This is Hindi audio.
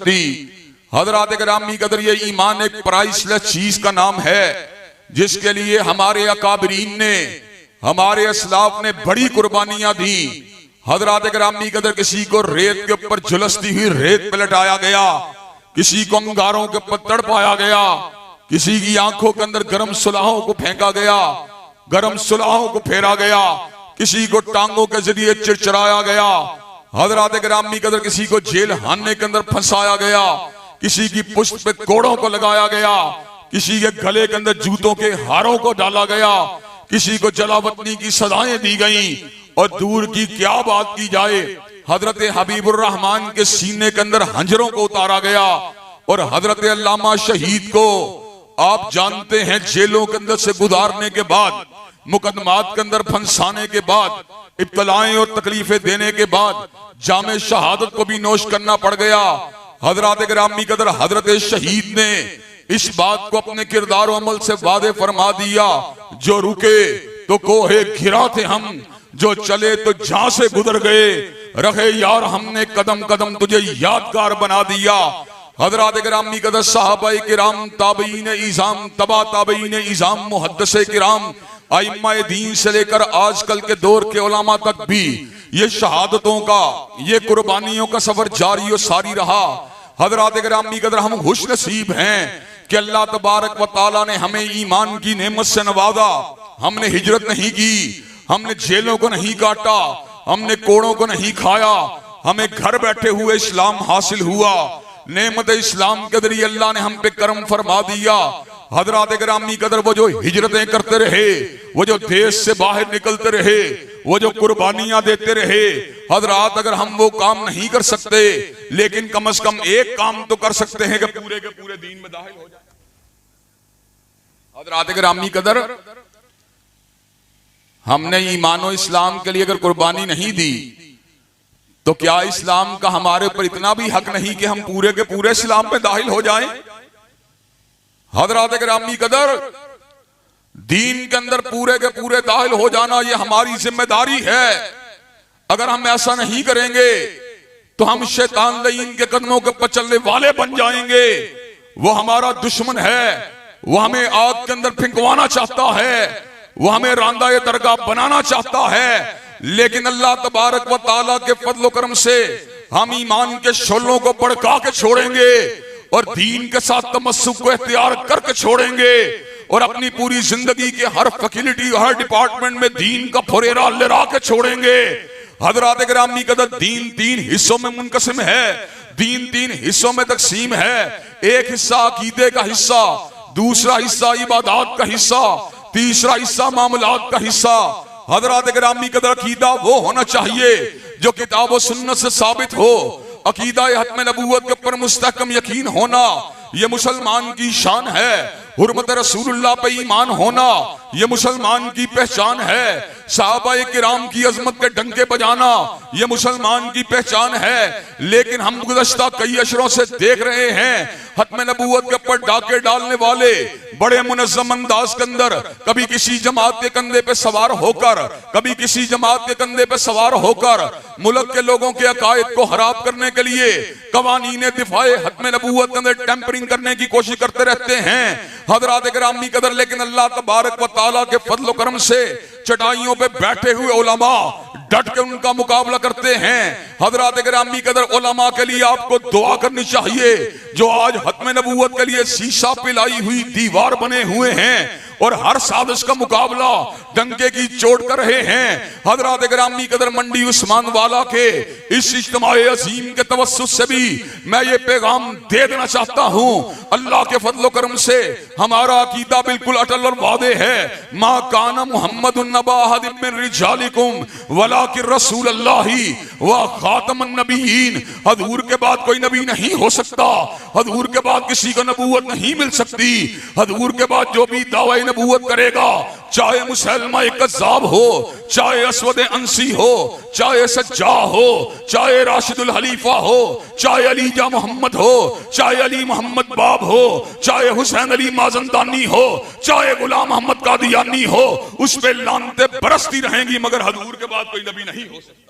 सकती। हजरात गिरामी कदर, ये ईमान एक प्राइसलेस चीज का नाम है जिसके लिए हमारे अकाबरीन ने, हमारे असलाफ ने बड़ी कुर्बानियां दी। हजरात गिरामी कदर, किसी को रेत के ऊपर झुलसती हुई रेत पे लटाया गया, किसी को अंगारों के ऊपर तड़पाया गया, किसी की आंखों के अंदर गर्म सुलाहों को फेंका गया, गर्म सुलाहों को फेरा गया, किसी को टांगों के जरिए चिरचिराया गया। हजरात गिरामी कदर, किसी को जेल खाने के अंदर फंसाया गया, किसी की पुष्ट पे कोड़ों को लगाया गया, किसी के गले के अंदर जूतों के हारों को डाला गया, किसी को जलावतनी की सजाएं दी गई। और दूर की क्या बात की जाए, हजरत हबीबुर रहमान के सीने के अंदर हंजरों को उतारा गया। और हजरत अल्लामा शहीद को आप जानते हैं, जेलों के अंदर से गुजारने के बाद, मुकदमात के अंदर फंसाने के बाद, इब्तलाएं और तकलीफें देने के बाद जामे शहादत को भी नोश करना पड़ गया। हजरत गिरामी कदर, हजरत शहीद ने इस बात को अपने किरदार और अमल से वादे फरमा दिया, जो रुके तो कोहे घिरा थे हम, जो चले तो जहां से गुजर गए, रखे यार हमने कदम कदम तुझे यादगार बना दिया। हजरत गिरामी कदर, साहबाए किराम, ताबईन इज़ाम, तबा ताबईन इज़ाम, मुहद्दिसे किराम, आइम्माए दीन से लेकर आजकल के दौर के उलमा तक भी ये शहादतों का, ये कुर्बानियों का सफर जारी और सारी रहा। हजरत गिरामी कदर, हम खुश नसीब हैं कि अल्लाह तबारक व तआला ने हमें ईमान की नेमत से नवाजा। हमने हिजरत नहीं की, हमने जेलों को नहीं काटा, हमने कोड़ों को नहीं खाया, हमें घर बैठे हुए इस्लाम हासिल हुआ। नेमत इस्लाम के जरिए अल्लाह ने हम पे करम फरमा दिया। हजरत गिरामी कदर, वो जो हिजरतें करते रहे, वो जो देश से बाहर निकलते रहे, वो जो कुर्बानियां देते रहे, हजरत अगर हम वो काम नहीं कर सकते, लेकिन कम से कम एक काम तो कर सकते हैं कि पूरे के पूरे दीन में दाखिल हो जाए। हजरत गिरामी कदर, हमने ईमान इस्लाम के लिए अगर कुर्बानी नहीं दी तो क्या इस्लाम का हमारे ऊपर इतना भी हक नहीं कि हम पूरे के पूरे इस्लाम में दाखिल हो जाएं? हजरत गिरामी कदर, दीन के अंदर पूरे के पूरे दाखिल हो जाना ये हमारी जिम्मेदारी है। अगर हम ऐसा नहीं करेंगे तो हम शैतान लईन के कदमों के पर चलने वाले बन जाएंगे। वो हमारा दुश्मन है, वो हमें आग के अंदर फेंकवाना चाहता है, वो हमें रांदा दरगाह बनाना चाहता है। लेकिन अल्लाह तबारक व तआला के फजल व करम से हम ईमान के शोलों को भड़का के छोड़ेंगे और दीन के साथ तमस्सुक को इख्तियार करके छोड़ेंगे और अपनी पूरी जिंदगी के हर फैसिलिटी, हर डिपार्टमेंट में दीन का फुरेरा लहरा के छोड़ेंगे। हजरत गिरामी कदर, दीन तीन हिस्सों में मुनकसिम है, दीन तीन हिस्सों में तकसीम है। एक हिस्सा अकीदे का हिस्सा, दूसरा हिस्सा इबादत का हिस्सा, तीसरा हिस्सा मामलात का हिस्सा। हजरत गिरामी कदर, अकीदा वो होना चाहिए जो किताब और सुन्नत से साबित हो। अकीदा हत्म नबूवत के ऊपर मुस्तहकम यकीन होना ये मुसलमान की शान है। हुर्मत रसूलुल्लाह पे ईमान होना ये मुसलमान की पहचान है। सहाबाए किराम की अजमत के डंके बजाना ये मुसलमान की पहचान है। लेकिन हम गुज़श्ता कई अशरों से देख रहे हैं, हत्म नबूवत के ऊपर डाके डालने वाले बड़े मुनज़्ज़म अंदाज के अंदर कभी किसी जमात के कंधे पे सवार होकर, कभी किसी जमात के कंधे पे सवार होकर मुल्क के लोगों के अकायद को खराब करने के लिए कवानीने दिफाए हत्म नबूवत के अंदर टेम्परिंग करने की कोशिश करते रहते हैं। हजरत गिरामी कदर, लेकिन अल्लाह तबारक व तआला के फजल करम से चटाइयों पे बैठे हुए उलमा डट के उनका मुकाबला करते हैं। हजरत गिरामी कदर, उलमा के लिए आपको दुआ करनी चाहिए जो आज हत्म नबूवत के लिए शीशा पिलाई हुई दीवार बने हुए हैं और हर साजिश का मुकाबला डंके की चोट कर रहे हैं। हजरत गिरामी कदर, मंडी उस्मान वाला के इस इज्तिमाए अजीम के तवस्सुत से भी मैं ये पैगाम दे देना चाहता हूँ, अल्लाह के फजल करम से हमारा अकीदा बिल्कुल अटल और वादे है। मा काना मुहम्मदुन नबा अहदिम मिन रिजालिकुम वलाकिन रसूलुल्लाहि व खातमुन नबिय्यीन। हजूर के बाद कोई नबी नहीं हो सकता, हजूर के बाद किसी को नबूवत नहीं मिल सकती। हजूर के बाद जो भी दावा नबूवत करेगा, चाहे मुसलमा कज़्ज़ाब हो, चाहे असवद अंसी हो, चाहे सज्जा हो, चाहे राशिदुल हलीफा हो, चाहे अलीजा मोहम्मद हो, चाहे अली मोहम्मद बाब हो, चाहे हुसैन अली माजंदानी हो, चाहे गुलाम मोहम्मद कादियानी हो, उस पे लानते बरसती रहेंगी, मगर हजूर के बाद कोई नबी नहीं हो सकता।